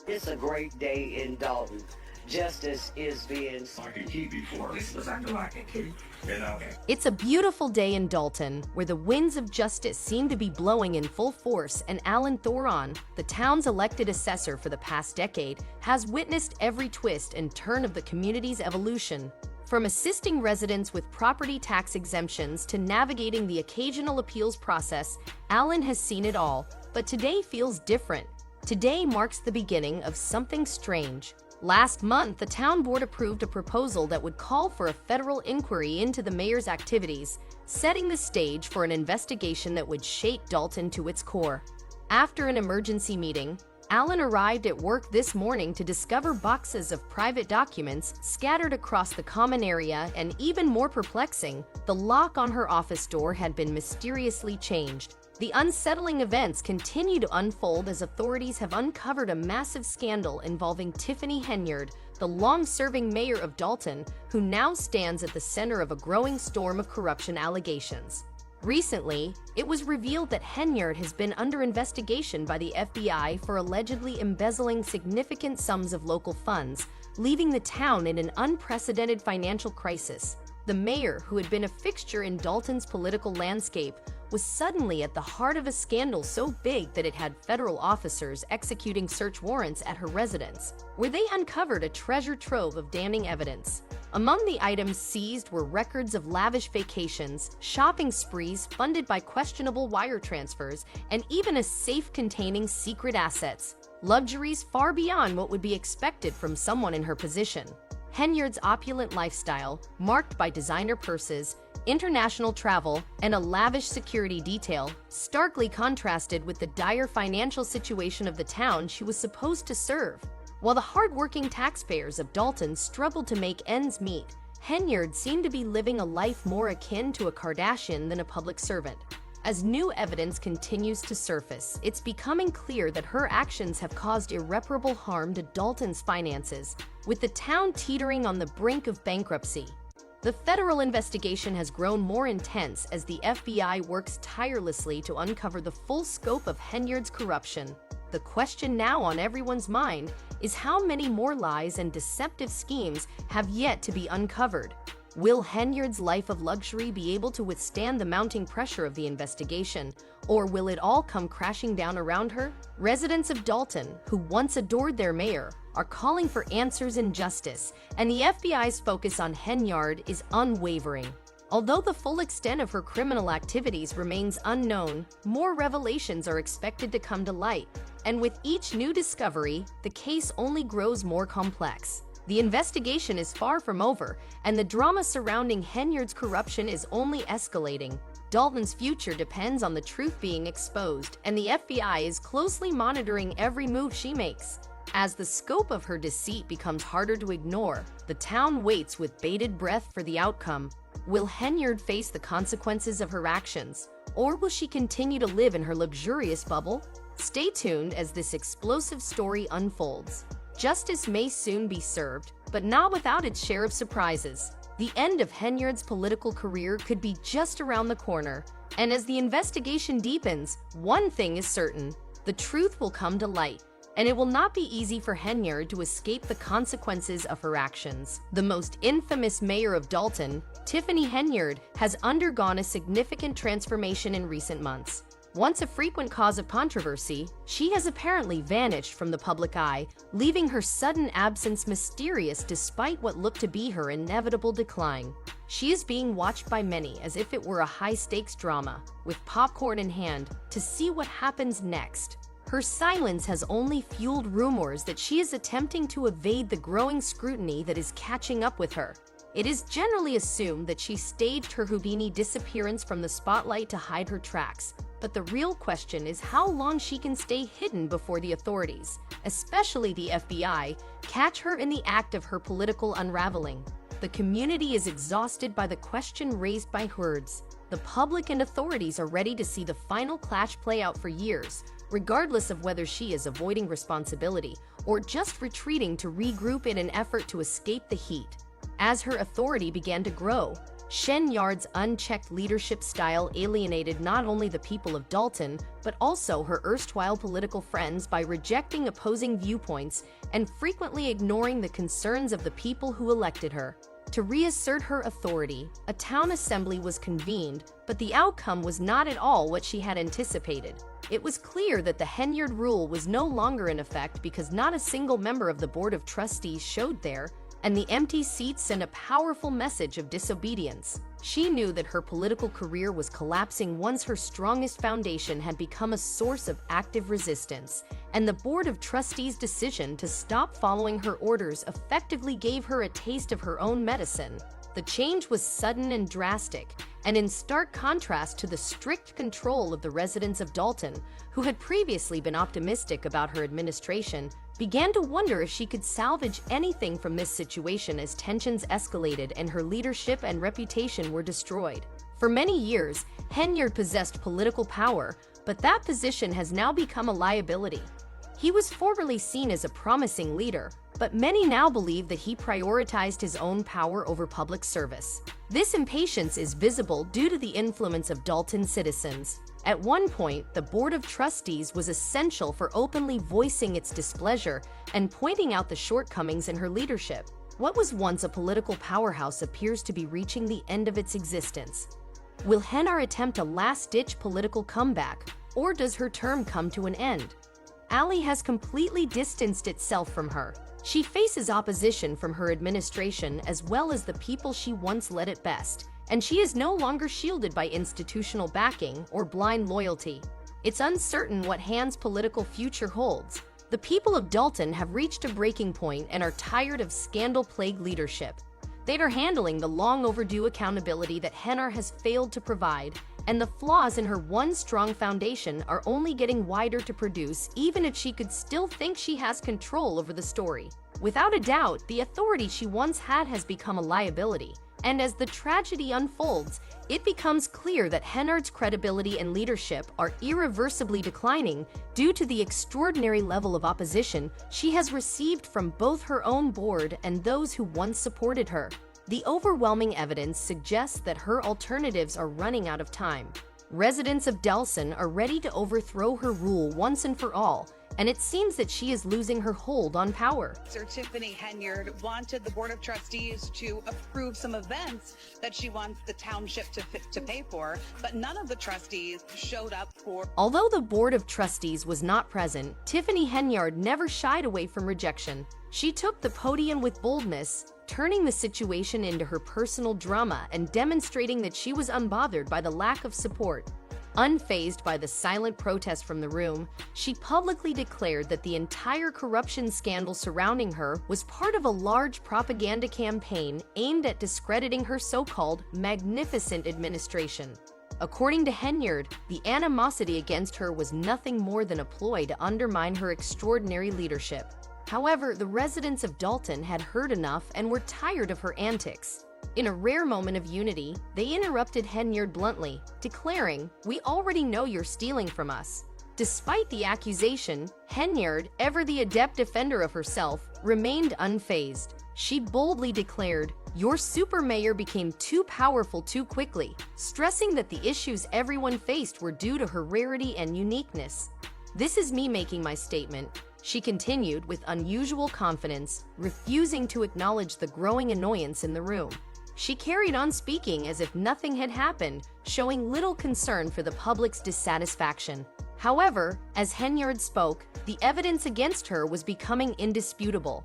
It's a great day in Dalton. Justice is being... Like a key before. This was acting like a key. It's a beautiful day in Dalton, where the winds of justice seem to be blowing in full force, and Alan Thoron, the town's elected assessor for the past decade, has witnessed every twist and turn of the community's evolution. From assisting residents with property tax exemptions to navigating the occasional appeals process, Alan has seen it all, but today feels different. Today marks the beginning of something strange. Last month, the town board approved a proposal that would call for a federal inquiry into the mayor's activities, setting the stage for an investigation that would shake Dalton to its core. After an emergency meeting, Alan arrived at work this morning to discover boxes of private documents scattered across the common area, and even more perplexing, the lock on her office door had been mysteriously changed. The unsettling events continue to unfold as authorities have uncovered a massive scandal involving Tiffany Henyard, the long-serving mayor of Dalton, who now stands at the center of a growing storm of corruption allegations. Recently, it was revealed that Henyard has been under investigation by the FBI for allegedly embezzling significant sums of local funds, leaving the town in an unprecedented financial crisis. The mayor, who had been a fixture in Dalton's political landscape, was suddenly at the heart of a scandal so big that it had federal officers executing search warrants at her residence, where they uncovered a treasure trove of damning evidence. Among the items seized were records of lavish vacations, shopping sprees funded by questionable wire transfers, and even a safe containing secret assets, luxuries far beyond what would be expected from someone in her position. Henyard's opulent lifestyle, marked by designer purses, international travel, and a lavish security detail, starkly contrasted with the dire financial situation of the town she was supposed to serve. While the hard-working taxpayers of Dalton struggled to make ends meet, Henyard seemed to be living a life more akin to a Kardashian than a public servant. As new evidence continues to surface, it's becoming clear that her actions have caused irreparable harm to Dalton's finances, with the town teetering on the brink of bankruptcy. The federal investigation has grown more intense as the FBI works tirelessly to uncover the full scope of Henyard's corruption. The question now on everyone's mind is how many more lies and deceptive schemes have yet to be uncovered. Will Henyard's life of luxury be able to withstand the mounting pressure of the investigation, or will it all come crashing down around her? Residents of Dalton, who once adored their mayor, are calling for answers and justice, and the FBI's focus on Henyard is unwavering. Although the full extent of her criminal activities remains unknown, more revelations are expected to come to light, and with each new discovery, the case only grows more complex. The investigation is far from over, and the drama surrounding Henyard's corruption is only escalating. Dalton's future depends on the truth being exposed, and the FBI is closely monitoring every move she makes. As the scope of her deceit becomes harder to ignore, the town waits with bated breath for the outcome. Will Henyard face the consequences of her actions, or will she continue to live in her luxurious bubble? Stay tuned as this explosive story unfolds. Justice may soon be served, but not without its share of surprises. The end of Henyard's political career could be just around the corner, and as the investigation deepens, one thing is certain: the truth will come to light, and it will not be easy for Henyard to escape the consequences of her actions. The most infamous mayor of Dalton, Tiffany Henyard, has undergone a significant transformation in recent months. Once a frequent cause of controversy, she has apparently vanished from the public eye, leaving her sudden absence mysterious despite what looked to be her inevitable decline. She is being watched by many as if it were a high-stakes drama, with popcorn in hand, to see what happens next. Her silence has only fueled rumors that she is attempting to evade the growing scrutiny that is catching up with her. It is generally assumed that she staged her Houdini disappearance from the spotlight to hide her tracks, but the real question is how long she can stay hidden before the authorities, especially the FBI, catch her in the act of her political unraveling. The community is exhausted by the question raised by herds. The public and authorities are ready to see the final clash play out for years, regardless of whether she is avoiding responsibility or just retreating to regroup in an effort to escape the heat. As her authority began to grow, Henyard's unchecked leadership style alienated not only the people of Dalton, but also her erstwhile political friends by rejecting opposing viewpoints and frequently ignoring the concerns of the people who elected her. To reassert her authority, a town assembly was convened, but the outcome was not at all what she had anticipated. It was clear that the Henyard rule was no longer in effect because not a single member of the Board of Trustees showed there, and the empty seats sent a powerful message of disobedience. She knew that her political career was collapsing once her strongest foundation had become a source of active resistance, and the Board of Trustees' decision to stop following her orders effectively gave her a taste of her own medicine. The change was sudden and drastic, and in stark contrast to the strict control of the residents of Dalton, who had previously been optimistic about her administration, began to wonder if she could salvage anything from this situation as tensions escalated and her leadership and reputation were destroyed. For many years, Henyard possessed political power, but that position has now become a liability. He was formerly seen as a promising leader, but many now believe that he prioritized his own power over public service. This impatience is visible due to the influence of Dalton citizens. At one point, the Board of Trustees was essential for openly voicing its displeasure and pointing out the shortcomings in her leadership. What was once a political powerhouse appears to be reaching the end of its existence. Will Henyard attempt a last-ditch political comeback, or does her term come to an end? Ali has completely distanced itself from her. She faces opposition from her administration as well as the people she once led at best, and she is no longer shielded by institutional backing or blind loyalty. It's uncertain what Han's political future holds. The people of Dalton have reached a breaking point and are tired of scandal-plagued leadership. They are handling the long-overdue accountability that Henyard has failed to provide, and the flaws in her once strong foundation are only getting wider to produce, even if she could still think she has control over the story. Without a doubt, the authority she once had has become a liability, and as the tragedy unfolds, it becomes clear that Henyard's credibility and leadership are irreversibly declining due to the extraordinary level of opposition she has received from both her own board and those who once supported her. The overwhelming evidence suggests that her alternatives are running out of time. Residents of Dalton are ready to overthrow her rule once and for all, and it seems that she is losing her hold on power. Sir Tiffany Henyard wanted the Board of Trustees to approve some events that she wants the township to pay for, but none of the trustees showed up for. Although the Board of Trustees was not present, Tiffany Henyard never shied away from rejection. She took the podium with boldness, turning the situation into her personal drama and demonstrating that she was unbothered by the lack of support. Unfazed by the silent protest from the room, she publicly declared that the entire corruption scandal surrounding her was part of a large propaganda campaign aimed at discrediting her so-called magnificent administration. According to Henyard, the animosity against her was nothing more than a ploy to undermine her extraordinary leadership. However, the residents of Dalton had heard enough and were tired of her antics. In a rare moment of unity, they interrupted Henyard bluntly, declaring, "We already know you're stealing from us." Despite the accusation, Henyard, ever the adept defender of herself, remained unfazed. She boldly declared, "Your super mayor became too powerful too quickly," stressing that the issues everyone faced were due to her rarity and uniqueness. "This is me making my statement," she continued with unusual confidence, refusing to acknowledge the growing annoyance in the room. She carried on speaking as if nothing had happened, showing little concern for the public's dissatisfaction. However, as Henyard spoke, the evidence against her was becoming indisputable.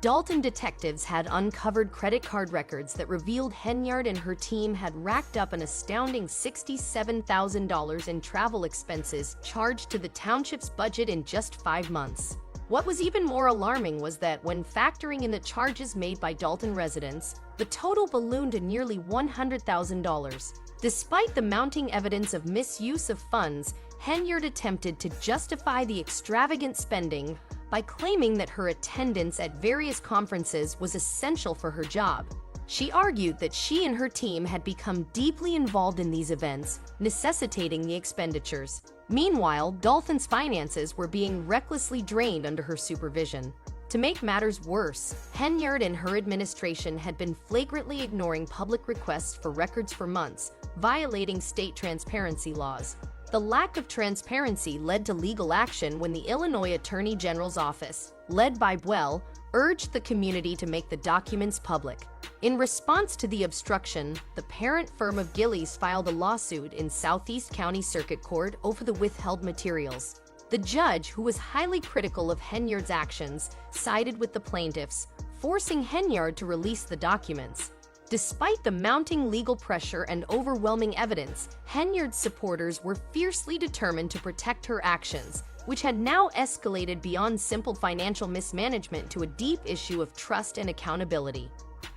Dalton detectives had uncovered credit card records that revealed Henyard and her team had racked up an astounding $67,000 in travel expenses charged to the township's budget in just 5 months. What was even more alarming was that when factoring in the charges made by Dalton residents, the total ballooned to nearly $100,000. Despite the mounting evidence of misuse of funds, Henyard attempted to justify the extravagant spending by claiming that her attendance at various conferences was essential for her job. She argued that she and her team had become deeply involved in these events, necessitating the expenditures. Meanwhile, Dalton's finances were being recklessly drained under her supervision. To make matters worse, Henyard and her administration had been flagrantly ignoring public requests for records for months, violating state transparency laws. The lack of transparency led to legal action when the Illinois Attorney General's office, led by Buell, urged the community to make the documents public. In response to the obstruction, the parent firm of Gillies filed a lawsuit in Southeast County Circuit Court over the withheld materials. The judge, who was highly critical of Henyard's actions, sided with the plaintiffs, forcing Henyard to release the documents. Despite the mounting legal pressure and overwhelming evidence, Henyard's supporters were fiercely determined to protect her actions, which had now escalated beyond simple financial mismanagement to a deep issue of trust and accountability.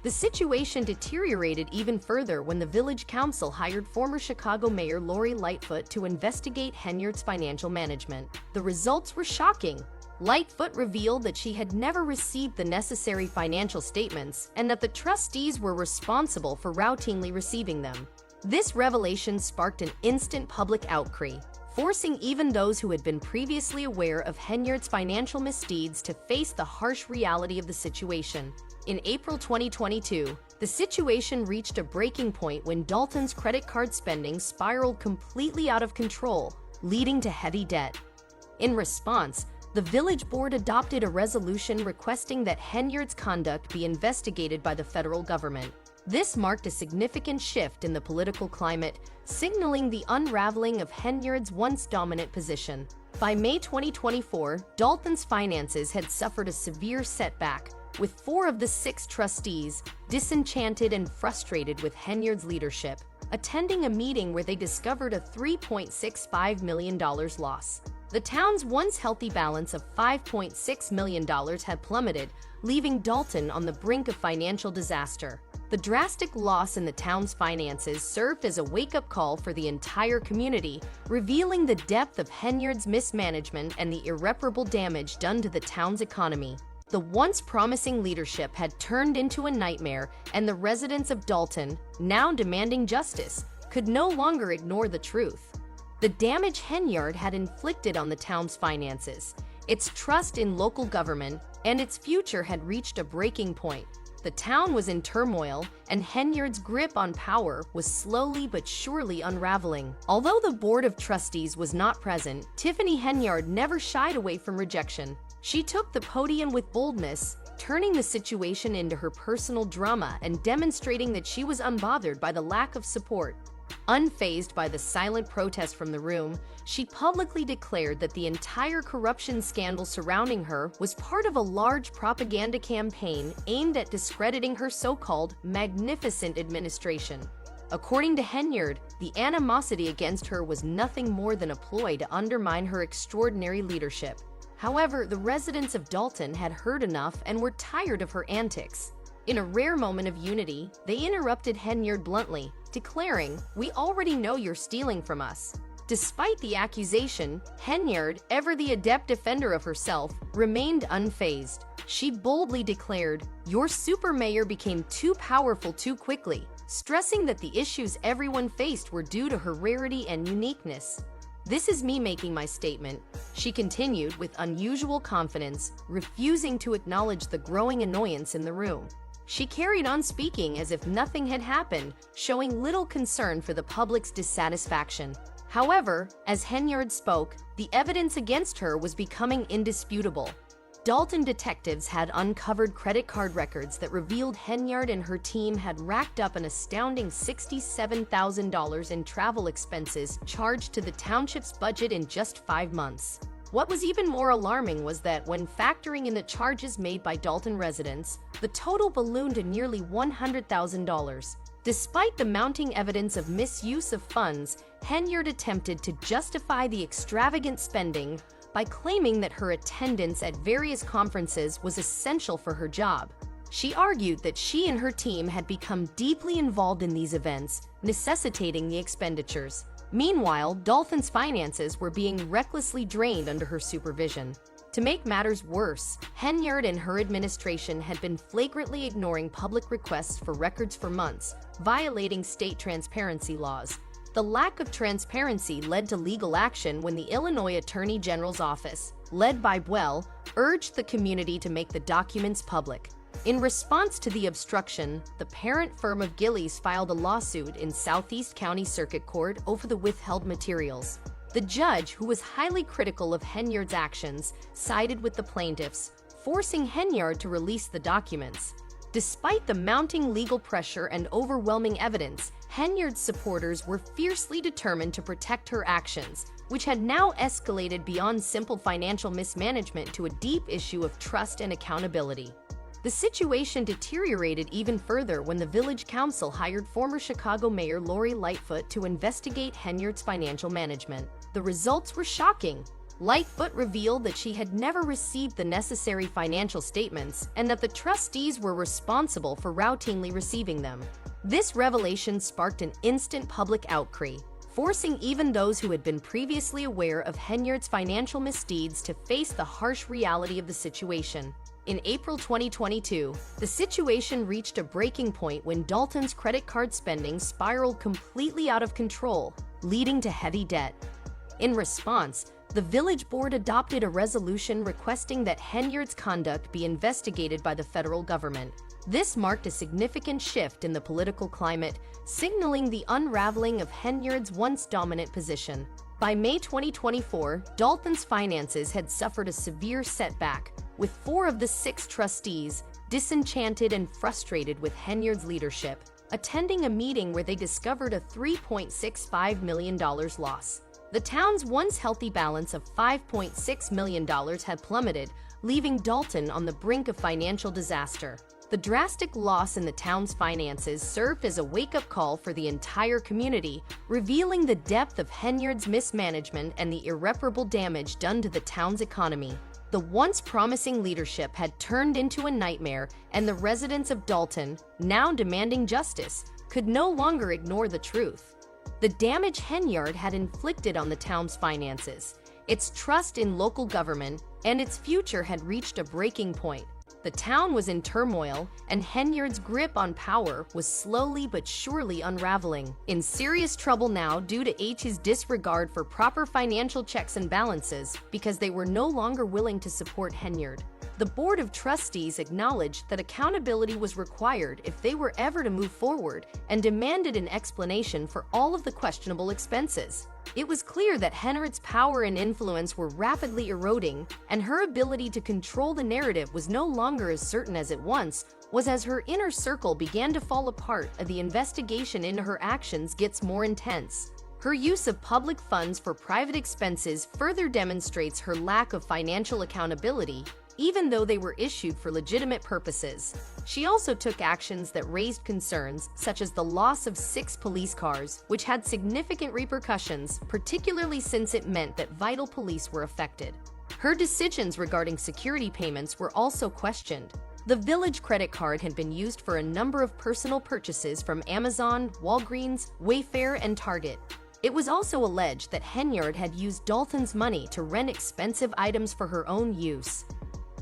The situation deteriorated even further when the village council hired former Chicago Mayor Lori Lightfoot to investigate Henyard's financial management. The results were shocking. Lightfoot revealed that she had never received the necessary financial statements and that the trustees were responsible for routinely receiving them. This revelation sparked an instant public outcry, forcing even those who had been previously aware of Henyard's financial misdeeds to face the harsh reality of the situation. In April 2022, the situation reached a breaking point when Dalton's credit card spending spiraled completely out of control, leading to heavy debt. In response, the village board adopted a resolution requesting that Henyard's conduct be investigated by the federal government. This marked a significant shift in the political climate, signaling the unraveling of Henyard's once dominant position. By May 2024, Dalton's finances had suffered a severe setback, with 4 of the 6 trustees, disenchanted and frustrated with Henyard's leadership, attending a meeting where they discovered a $3.65 million loss. The town's once healthy balance of $5.6 million had plummeted, leaving Dalton on the brink of financial disaster. The drastic loss in the town's finances served as a wake-up call for the entire community, revealing the depth of Henyard's mismanagement and the irreparable damage done to the town's economy. The once promising leadership had turned into a nightmare, and the residents of Dalton, now demanding justice, could no longer ignore the truth. The damage Henyard had inflicted on the town's finances, its trust in local government, and its future had reached a breaking point. The town was in turmoil, and Henyard's grip on power was slowly but surely unraveling. Although the board of trustees was not present, Tiffany Henyard never shied away from rejection. She took the podium with boldness, turning the situation into her personal drama and demonstrating that she was unbothered by the lack of support. Unfazed by the silent protest from the room, she publicly declared that the entire corruption scandal surrounding her was part of a large propaganda campaign aimed at discrediting her so-called magnificent administration. According to Henyard, the animosity against her was nothing more than a ploy to undermine her extraordinary leadership. However, the residents of Dalton had heard enough and were tired of her antics. In a rare moment of unity, they interrupted Henyard bluntly, declaring, "We already know you're stealing from us." Despite the accusation, Henyard, ever the adept defender of herself, remained unfazed. She boldly declared, "Your super mayor became too powerful too quickly," stressing that the issues everyone faced were due to her rarity and uniqueness. "This is me making my statement," she continued with unusual confidence, refusing to acknowledge the growing annoyance in the room. She carried on speaking as if nothing had happened, showing little concern for the public's dissatisfaction. However, as Henyard spoke, the evidence against her was becoming indisputable. Dalton detectives had uncovered credit card records that revealed Henyard and her team had racked up an astounding $67,000 in travel expenses charged to the township's budget in just 5 months. What was even more alarming was that when factoring in the charges made by Dalton residents, the total ballooned to nearly $100,000. Despite the mounting evidence of misuse of funds, Henyard attempted to justify the extravagant spending by claiming that her attendance at various conferences was essential for her job. She argued that she and her team had become deeply involved in these events, necessitating the expenditures. Meanwhile, Dalton's finances were being recklessly drained under her supervision. To make matters worse, Henyard and her administration had been flagrantly ignoring public requests for records for months, violating state transparency laws. The lack of transparency led to legal action when the Illinois Attorney General's office, led by Buell, urged the community to make the documents public. In response to the obstruction, the parent firm of Gillies filed a lawsuit in Southeast County Circuit Court over the withheld materials. The judge, who was highly critical of Henyard's actions, sided with the plaintiffs, forcing Henyard to release the documents. Despite the mounting legal pressure and overwhelming evidence, Henyard's supporters were fiercely determined to protect her actions, which had now escalated beyond simple financial mismanagement to a deep issue of trust and accountability. The situation deteriorated even further when the village council hired former Chicago Mayor Lori Lightfoot to investigate Henyard's financial management. The results were shocking. Lightfoot revealed that she had never received the necessary financial statements and that the trustees were responsible for routinely receiving them. This revelation sparked an instant public outcry, forcing even those who had been previously aware of Henyard's financial misdeeds to face the harsh reality of the situation. In April 2022, the situation reached a breaking point when Dalton's credit card spending spiraled completely out of control, leading to heavy debt. In response, the village board adopted a resolution requesting that Henyard's conduct be investigated by the federal government. This marked a significant shift in the political climate, signaling the unraveling of Henyard's once dominant position. By May 2024, Dalton's finances had suffered a severe setback, with 4 of the 6 trustees, disenchanted and frustrated with Henyard's leadership, attending a meeting where they discovered a $3.65 million loss. The town's once healthy balance of $5.6 million had plummeted, leaving Dalton on the brink of financial disaster. The drastic loss in the town's finances served as a wake-up call for the entire community, revealing the depth of Henyard's mismanagement and the irreparable damage done to the town's economy. The once promising leadership had turned into a nightmare, and the residents of Dalton, now demanding justice, could no longer ignore the truth. The damage Henyard had inflicted on the town's finances, its trust in local government, and its future had reached a breaking point. The town was in turmoil, and Henyard's grip on power was slowly but surely unraveling. In serious trouble now due to H's disregard for proper financial checks and balances because they were no longer willing to support Henyard. The Board of Trustees acknowledged that accountability was required if they were ever to move forward and demanded an explanation for all of the questionable expenses. It was clear that Henyard's power and influence were rapidly eroding, and her ability to control the narrative was no longer as certain as it once was as her inner circle began to fall apart and the investigation into her actions gets more intense. Her use of public funds for private expenses further demonstrates her lack of financial accountability, even though they were issued for legitimate purposes. She also took actions that raised concerns, such as the loss of 6 police cars, which had significant repercussions, particularly since it meant that vital police were affected. Her decisions regarding security payments were also questioned. The village credit card had been used for a number of personal purchases from Amazon, Walgreens, Wayfair, and Target. It was also alleged that Henyard had used Dalton's money to rent expensive items for her own use.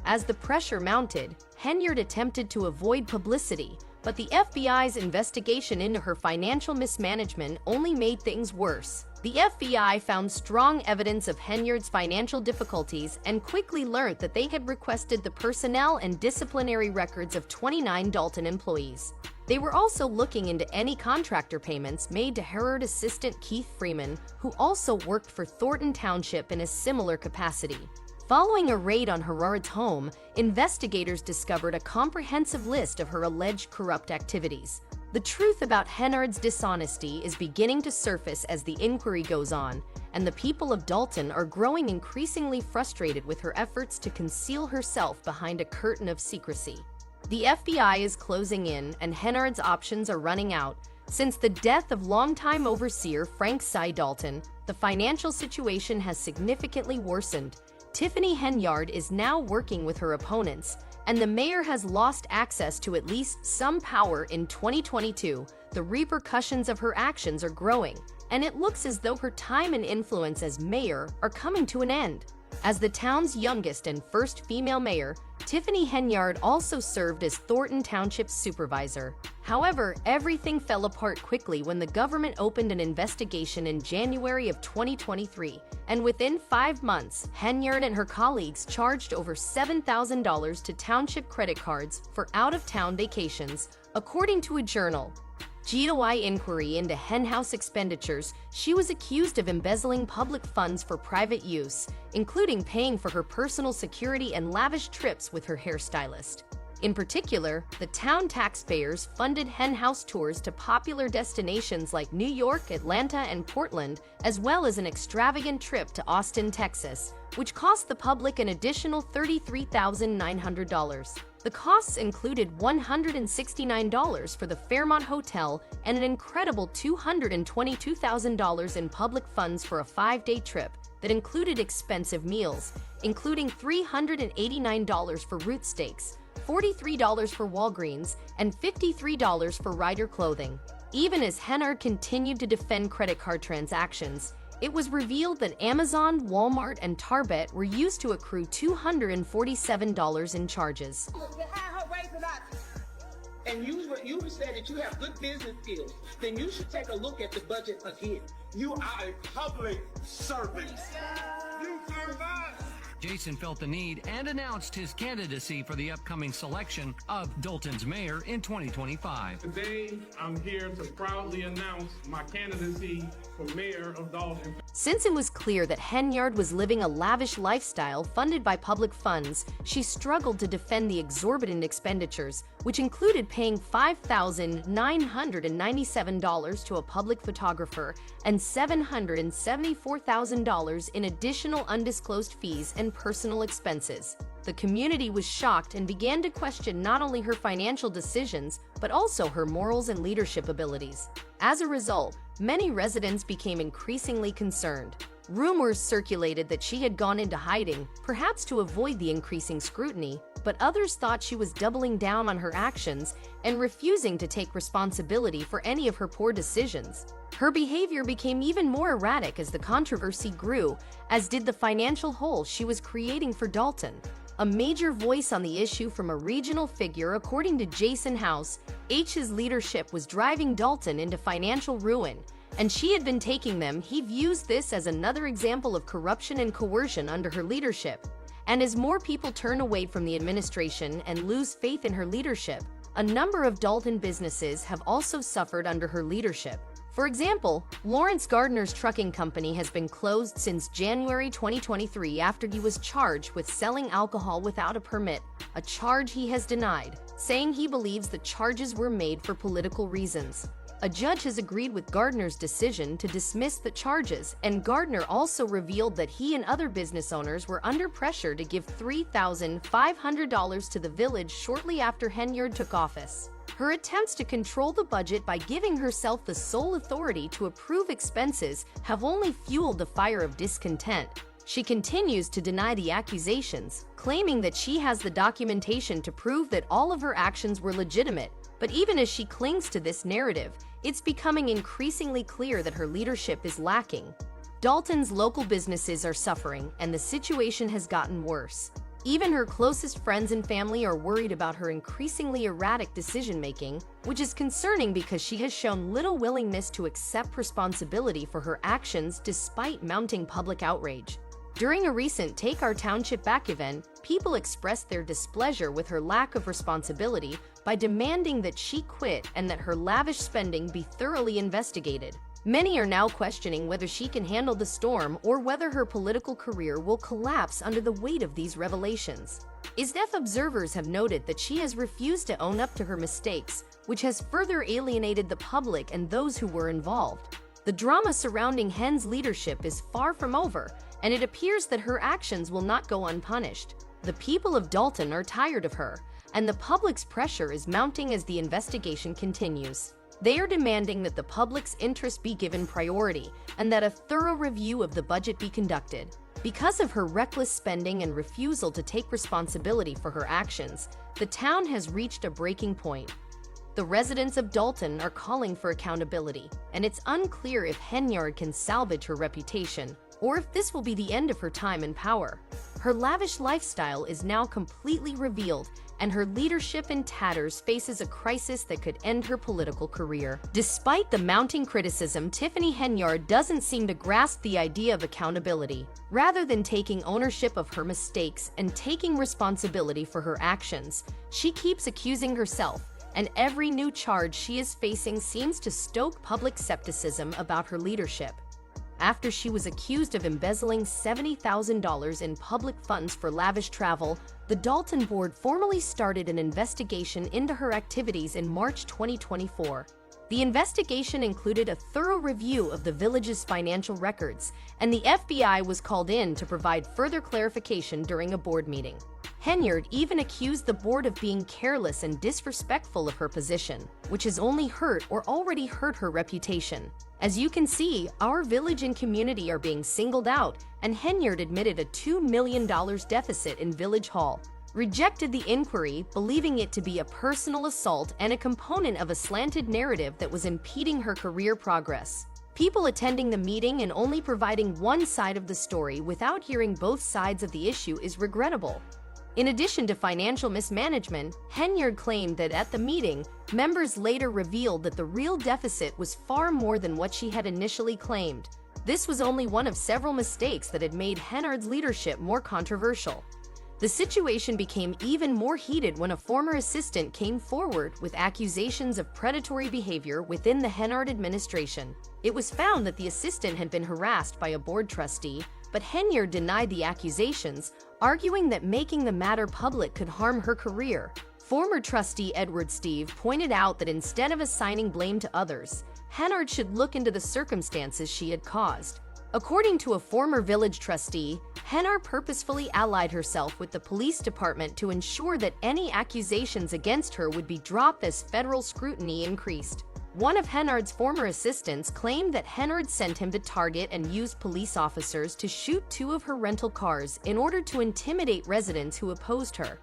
As the pressure mounted, Henyard attempted to avoid publicity, but the FBI's investigation into her financial mismanagement only made things worse. The FBI found strong evidence of Henyard's financial difficulties and quickly learned that they had requested the personnel and disciplinary records of 29 Dalton employees. They were also looking into any contractor payments made to Henyard assistant Keith Freeman, who also worked for Thornton Township in a similar capacity. Following a raid on Henyard's home, investigators discovered a comprehensive list of her alleged corrupt activities. The truth about Henyard's dishonesty is beginning to surface as the inquiry goes on, and the people of Dalton are growing increasingly frustrated with her efforts to conceal herself behind a curtain of secrecy. The FBI is closing in, and Henyard's options are running out. Since the death of longtime overseer Frank Cy Dalton, the financial situation has significantly worsened. Tiffany Henyard is now working with her opponents, and the mayor has lost access to at least some power in 2022. The repercussions of her actions are growing, and it looks as though her time and influence as mayor are coming to an end. As the town's youngest and first female mayor, Tiffany Henyard also served as Thornton Township's supervisor. However, everything fell apart quickly when the government opened an investigation in January of 2023, and within 5 months, Henyard and her colleagues charged over $7,000 to township credit cards for out-of-town vacations, according to a journal. GOI inquiry into henhouse expenditures, she was accused of embezzling public funds for private use, including paying for her personal security and lavish trips with her hairstylist. In particular, the town taxpayers funded henhouse tours to popular destinations like New York, Atlanta, and Portland, as well as an extravagant trip to Austin, Texas, which cost the public an additional $33,900. The costs included $169 for the Fairmont Hotel and an incredible $222,000 in public funds for a 5-day trip that included expensive meals, including $389 for root steaks, $43 for Walgreens, and $53 for rider clothing. Even as Henyard continued to defend credit card transactions, it was revealed that Amazon, Walmart, and Target were used to accrue $247 in charges. And you said that you have good business skills, then you should take a look at the budget again. You are a public servant. You serve us. Jason felt the need and announced his candidacy for the upcoming selection of Dalton's mayor in 2025. Today, I'm here to proudly announce my candidacy for mayor of Dalton. Since it was clear that Henyard was living a lavish lifestyle funded by public funds, she struggled to defend the exorbitant expenditures, which included paying $5,997 to a public photographer and $774,000 in additional undisclosed fees and personal expenses. The community was shocked and began to question not only her financial decisions, but also her morals and leadership abilities. As a result, many residents became increasingly concerned. Rumors circulated that she had gone into hiding, perhaps to avoid the increasing scrutiny, but others thought she was doubling down on her actions and refusing to take responsibility for any of her poor decisions. Her behavior became even more erratic as the controversy grew, as did the financial hole she was creating for Dalton. A major voice on the issue from a regional figure, according to Jason House, H's leadership was driving Dalton into financial ruin, and she had been taking them. He views this as another example of corruption and coercion under her leadership. And as more people turn away from the administration and lose faith in her leadership, a number of Dalton businesses have also suffered under her leadership. For example, Lawrence Gardner's trucking company has been closed since January 2023 after he was charged with selling alcohol without a permit, a charge he has denied, saying he believes the charges were made for political reasons. A judge has agreed with Gardner's decision to dismiss the charges, and Gardner also revealed that he and other business owners were under pressure to give $3,500 to the village shortly after Henyard took office. Her attempts to control the budget by giving herself the sole authority to approve expenses have only fueled the fire of discontent. She continues to deny the accusations, claiming that she has the documentation to prove that all of her actions were legitimate. But even as she clings to this narrative, it's becoming increasingly clear that her leadership is lacking. Dalton's local businesses are suffering, and the situation has gotten worse. Even her closest friends and family are worried about her increasingly erratic decision-making, which is concerning because she has shown little willingness to accept responsibility for her actions despite mounting public outrage. During a recent Take Our Township Back event, people expressed their displeasure with her lack of responsibility by demanding that she quit and that her lavish spending be thoroughly investigated. Many are now questioning whether she can handle the storm or whether her political career will collapse under the weight of these revelations. ISDEF observers have noted that she has refused to own up to her mistakes, which has further alienated the public and those who were involved. The drama surrounding Hen's leadership is far from over, and it appears that her actions will not go unpunished. The people of Dalton are tired of her, and the public's pressure is mounting as the investigation continues. They are demanding that the public's interest be given priority and that a thorough review of the budget be conducted. Because of her reckless spending and refusal to take responsibility for her actions, the town has reached a breaking point. The residents of Dalton are calling for accountability, and it's unclear if Henyard can salvage her reputation or if this will be the end of her time in power. Her lavish lifestyle is now completely revealed, and her leadership in tatters faces a crisis that could end her political career. Despite the mounting criticism, Tiffany Henyard doesn't seem to grasp the idea of accountability. Rather than taking ownership of her mistakes and taking responsibility for her actions, she keeps accusing herself, and every new charge she is facing seems to stoke public skepticism about her leadership. After she was accused of embezzling $70,000 in public funds for lavish travel, the Dalton board formally started an investigation into her activities in March 2024. The investigation included a thorough review of the village's financial records, and the FBI was called in to provide further clarification during a board meeting. Henyard even accused the board of being careless and disrespectful of her position, which has only hurt or already hurt her reputation. As you can see, our village and community are being singled out, and Henyard admitted a $2 million deficit in Village Hall, rejected the inquiry, believing it to be a personal assault and a component of a slanted narrative that was impeding her career progress. People attending the meeting and only providing one side of the story without hearing both sides of the issue is regrettable. In addition to financial mismanagement, Henyard claimed that at the meeting, members later revealed that the real deficit was far more than what she had initially claimed. This was only one of several mistakes that had made Henyard's leadership more controversial. The situation became even more heated when a former assistant came forward with accusations of predatory behavior within the Henyard administration. It was found that the assistant had been harassed by a board trustee, but Henyard denied the accusations, arguing that making the matter public could harm her career. Former trustee Edward Steve pointed out that instead of assigning blame to others, Henyard should look into the circumstances she had caused. According to a former village trustee, Henyard purposefully allied herself with the police department to ensure that any accusations against her would be dropped as federal scrutiny increased. One of Henyard's former assistants claimed that Henyard sent him to target and used police officers to shoot 2 of her rental cars in order to intimidate residents who opposed her.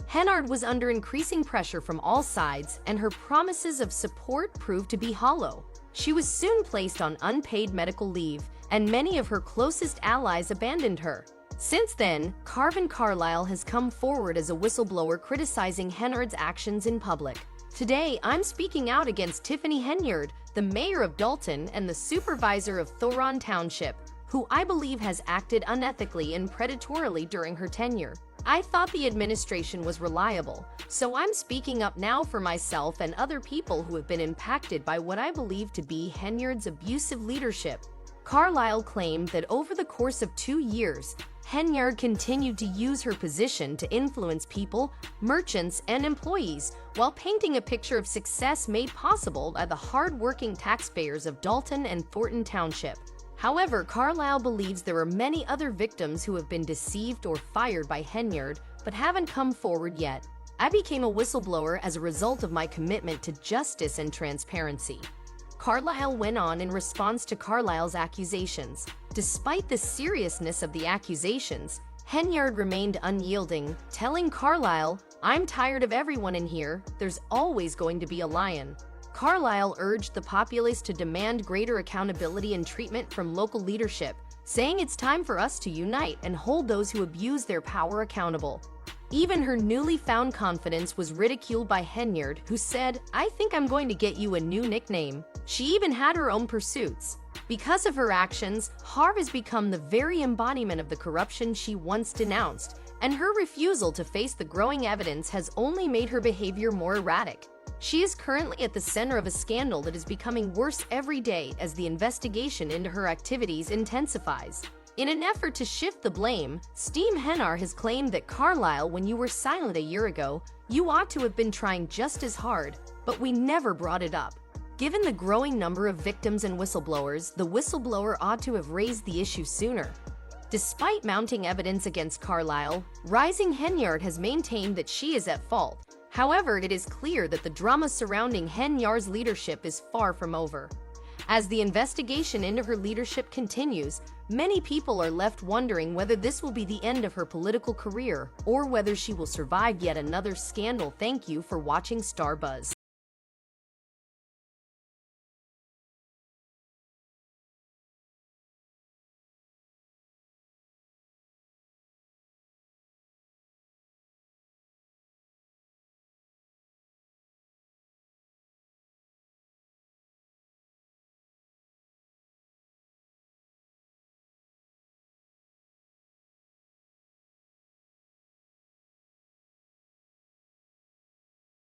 Henyard was under increasing pressure from all sides, and her promises of support proved to be hollow. She was soon placed on unpaid medical leave, and many of her closest allies abandoned her. Since then, Carvin Carlisle has come forward as a whistleblower criticizing Henyard's actions in public. Today, I'm speaking out against Tiffany Henyard, the mayor of Dalton and the supervisor of Thoron Township, who I believe has acted unethically and predatorily during her tenure. I thought the administration was reliable, so I'm speaking up now for myself and other people who have been impacted by what I believe to be Henyard's abusive leadership. Carlisle claimed that over the course of 2 years, Henyard continued to use her position to influence people, merchants, and employees while painting a picture of success made possible by the hard-working taxpayers of Dalton and Thornton Township. However, Carlisle believes there are many other victims who have been deceived or fired by Henyard but haven't come forward yet. I became a whistleblower as a result of my commitment to justice and transparency. Carlisle went on in response to Carlisle's accusations. Despite the seriousness of the accusations, Henyard remained unyielding, telling Carlisle, "I'm tired of everyone in here. There's always going to be a lion." Carlisle urged the populace to demand greater accountability and treatment from local leadership, saying it's time for us to unite and hold those who abuse their power accountable. Even her newly found confidence was ridiculed by Henyard, who said, "I think I'm going to get you a new nickname." She even had her own pursuits. Because of her actions, Harv has become the very embodiment of the corruption she once denounced, and her refusal to face the growing evidence has only made her behavior more erratic. She is currently at the center of a scandal that is becoming worse every day as the investigation into her activities intensifies. In an effort to shift the blame, Steve Henyard has claimed that Carlisle, when you were silent a year ago, you ought to have been trying just as hard, but we never brought it up. Given the growing number of victims and whistleblowers, the whistleblower ought to have raised the issue sooner. Despite mounting evidence against Carlisle, Rising Henyard has maintained that she is at fault. However, it is clear that the drama surrounding Henyard's leadership is far from over. As the investigation into her leadership continues, many people are left wondering whether this will be the end of her political career or whether she will survive yet another scandal. Thank you for watching Star Buzz.